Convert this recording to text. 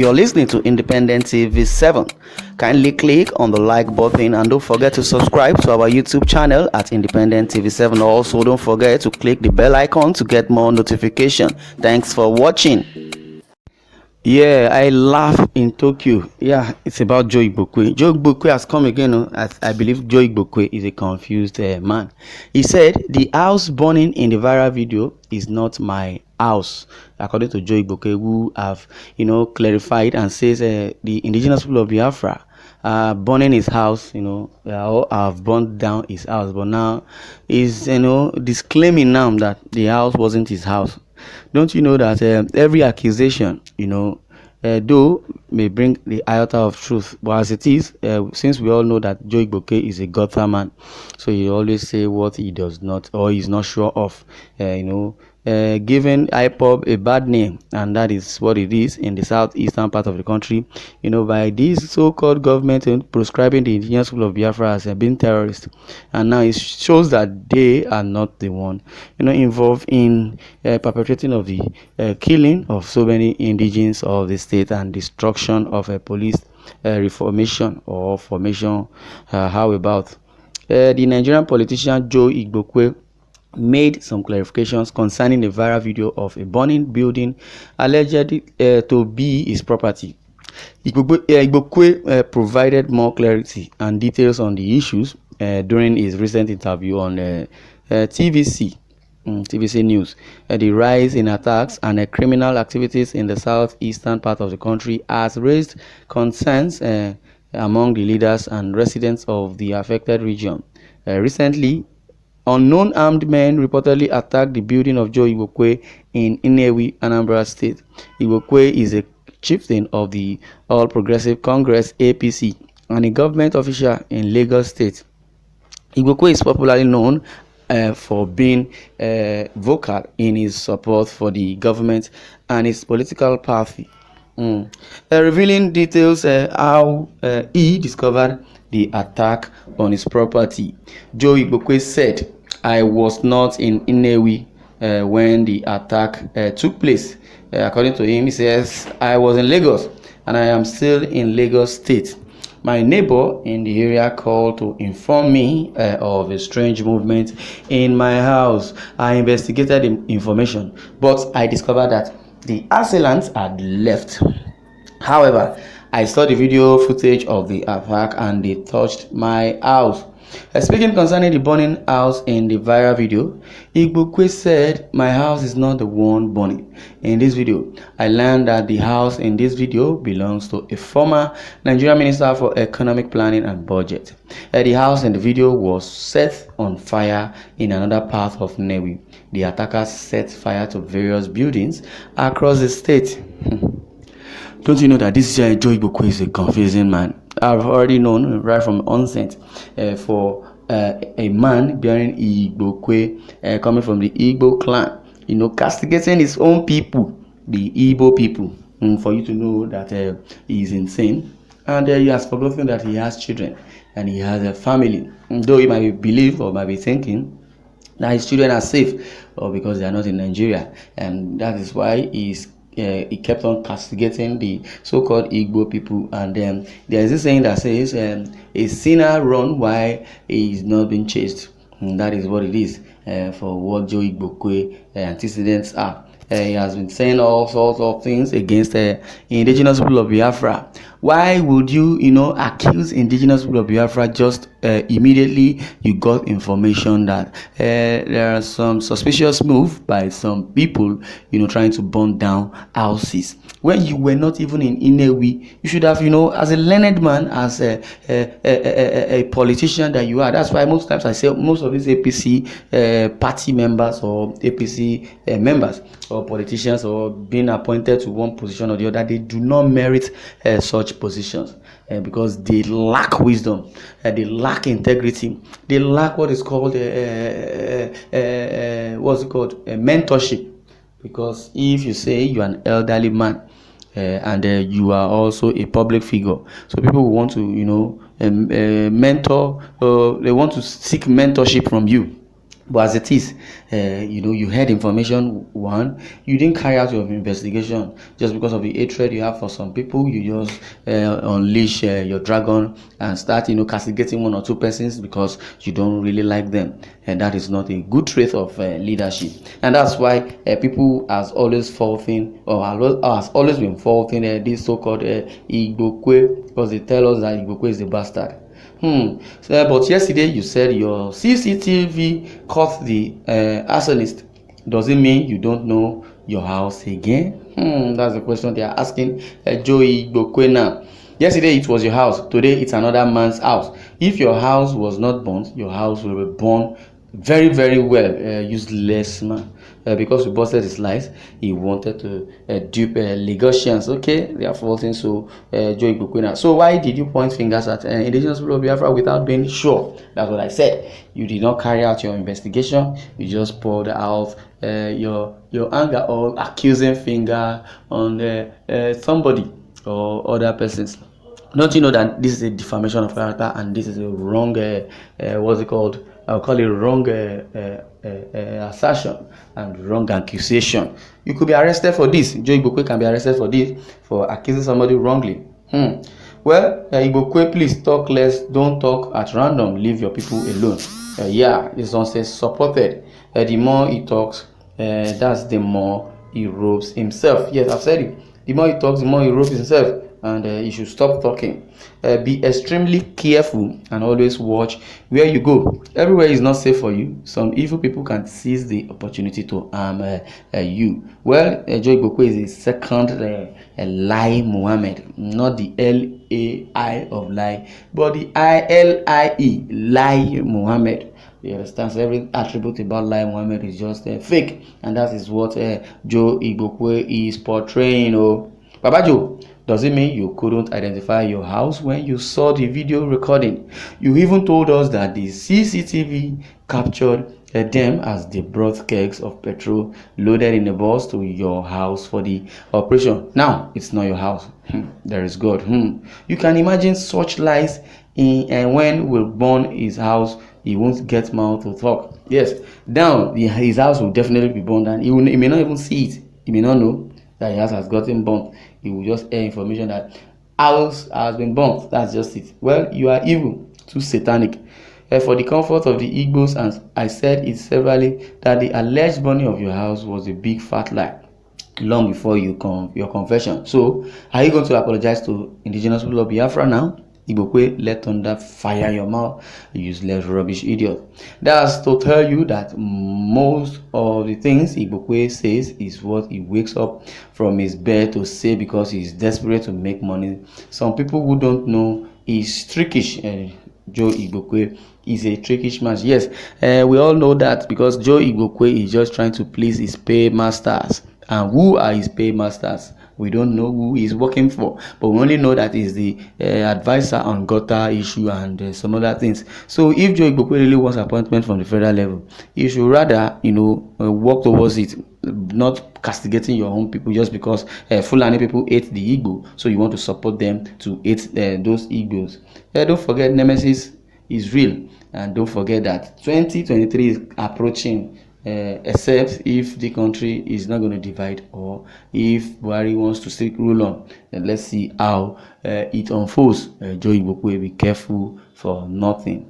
You're listening to Independent TV 7. Kindly click on the like button and don't forget to subscribe to our YouTube channel at Independent TV 7. Also, don't forget to click the bell icon to get more notification. Thanks for watching. Yeah, I laugh in Tokyo. Yeah, it's about Joe Igbokwe. Joe Igbokwe has come again. I believe Joe Igbokwe is a confused man. He said the house burning in the viral video is not my house, according to Joe Igbokwe, who have clarified and says the indigenous people of Biafra burning his house. Have burned down his house, but now is disclaiming now that the house wasn't his house. Don't you know that every accusation, though may bring the iota of truth, but as it is, since we all know that Joe Igbokwe is a gutter man, so he always say what he does not or he's not sure of, giving IPOB a bad name, and that is what it is in the southeastern part of the country, by this so-called government prescribing the indigenous people of Biafra as being terrorists. And now it shows that they are not the one, involved in perpetrating of the killing of so many indigenes of the state and destruction of a police reformation or formation. How about the Nigerian politician Joe Igbokwe made some clarifications concerning a viral video of a burning building alleged to be his property. Igbokwe provided more clarity and details on the issues during his recent interview on TVC News. The rise in attacks and criminal activities in the southeastern part of the country has raised concerns among the leaders and residents of the affected region. Recently, unknown armed men reportedly attacked the building of Joe Igbokwe in Nnewi, Anambra State. Igbokwe is a chieftain of the All Progressive Congress (APC) and a government official in Lagos State. Igbokwe is popularly known for being vocal in his support for the government and his political party. Revealing details how he discovered the attack on his property. Joe Igbokwe said, "I was not in Nnewi when the attack took place." According to him, he says, "I was in Lagos and I am still in Lagos State. My neighbor in the area called to inform me of a strange movement in my house. I investigated the information, but I discovered that the assailants had left. However, I saw the video footage of the attack and they touched my house." Speaking concerning the burning house in the viral video, Igbokwe said, "My house is not the one burning. In this video, I learned that the house in this video belongs to a former Nigerian Minister for Economic Planning and Budget. The house in the video was set on fire in another part of Nnewi. The attackers set fire to various buildings across the state." Don't you know that this Joe Igbokwe is a confusing man? I've already known right from onset for a man bearing Igbokwe coming from the Igbo clan, castigating his own people, the Igbo people, for you to know that he is insane. And he has forgotten that he has children and he has a family. Though he might believe or might be thinking that his children are safe or because they are not in Nigeria, and that is why he kept on castigating the so-called Igbo people. And there is this saying that says a sinner run while he is not being chased. And that is what it is for what Joe Igbokwe antecedents are. He has been saying all sorts of things against indigenous people of Biafra. Why would you, accuse indigenous people of Biafra just immediately you got information that there are some suspicious move by some people, trying to burn down houses? When you were not even in Nnewi, you should have, as a learned man, as a politician that you are. That's why most times I say most of these APC party members or APC members or politicians or being appointed to one position or the other, they do not merit such positions because they lack wisdom, they lack integrity, they lack what is called mentorship. Because if you say you are an elderly man and you are also a public figure, so people will want to mentor, they want to seek mentorship from you. But as it is, you heard information one, you didn't carry out your investigation just because of the hatred you have for some people. You just unleash your dragon and start, castigating one or two persons because you don't really like them, and that is not a good trait of leadership. And that's why people has always faulting or has always been faulting this so-called Igbokwe, because they tell us that Igbokwe is a bastard. But yesterday you said your CCTV caught the arsonist. Does it mean you don't know your house again? That's the question they are asking Joe Igbokwe now. Yesterday it was your house. Today it's another man's house. If your house was not burnt, your house will be burned very, very well. Useless man. Because we busted his lies, he wanted to dupe Lagosians. Okay, they are faulting Joe Igbokwe. So why did you point fingers at indigenous people of Biafra without being sure? That's what I said. You did not carry out your investigation. You just poured out your anger or accusing finger on somebody or other persons. Don't you know that this is a defamation of character and this is a wrong, what's it called? I'll call it wrong assertion and wrong accusation. You could be arrested for this. Joe Igbokwe can be arrested for this, for accusing somebody wrongly. Well, Igbokwe, please talk less. Don't talk at random. Leave your people alone. This one says supported. The more he talks, that's the more he ropes himself. Yes, I've said it. The more he talks, the more he ropes himself. And you should stop talking. Be extremely careful and always watch where you go. Everywhere is not safe for you. Some evil people can seize the opportunity to harm you. Well, Joe Igbokwe is the second Lie Muhammad, not the L-A-I of lie, but the I-L-I-E, Lie Muhammad. You understand? So every attribute about Lie Muhammad is just fake, and that is what Joe Igbokwe is portraying. Baba Joe, does it mean you couldn't identify your house when you saw the video recording? You even told us that the CCTV captured them as they brought kegs of petrol loaded in a bus to your house for the operation. Now, it's not your house. There is God. You can imagine such lies and when we'll burn his house, he won't get mouth to talk. Yes, now his house will definitely be burned and he may not even see it. He may not know that his house has gotten burnt. He will just hear information that house has been burnt. That's just it. Well, you are evil, too satanic. For the comfort of the Igbos, and I said it severally, that the alleged burning of your house was a big fat lie long before your confession. So, are you going to apologize to indigenous people of Biafra now? Igbokwe, let thunder fire your mouth, useless rubbish idiot. That's to tell you that most of the things Igbokwe says is what he wakes up from his bed to say because he's desperate to make money. Some people who don't know is trickish. Joe Igbokwe is a trickish man. Yes, we all know that because Joe Igbokwe is just trying to please his paymasters. And who are his paymasters? We don't know who he's working for, but we only know that he's the advisor on gutter issue and some other things. So if Joe Igbokwe really wants appointment from the federal level, he should rather, work towards it, not castigating your own people just because Fulani people hate the Igbo, so you want to support them to hate those Igbos. Don't forget, Nemesis is real, and don't forget that 2023 is approaching. Except if the country is not going to divide or if Buhari wants to still rule on. Then let's see how it unfolds. Joe Igbokwe, be careful for nothing.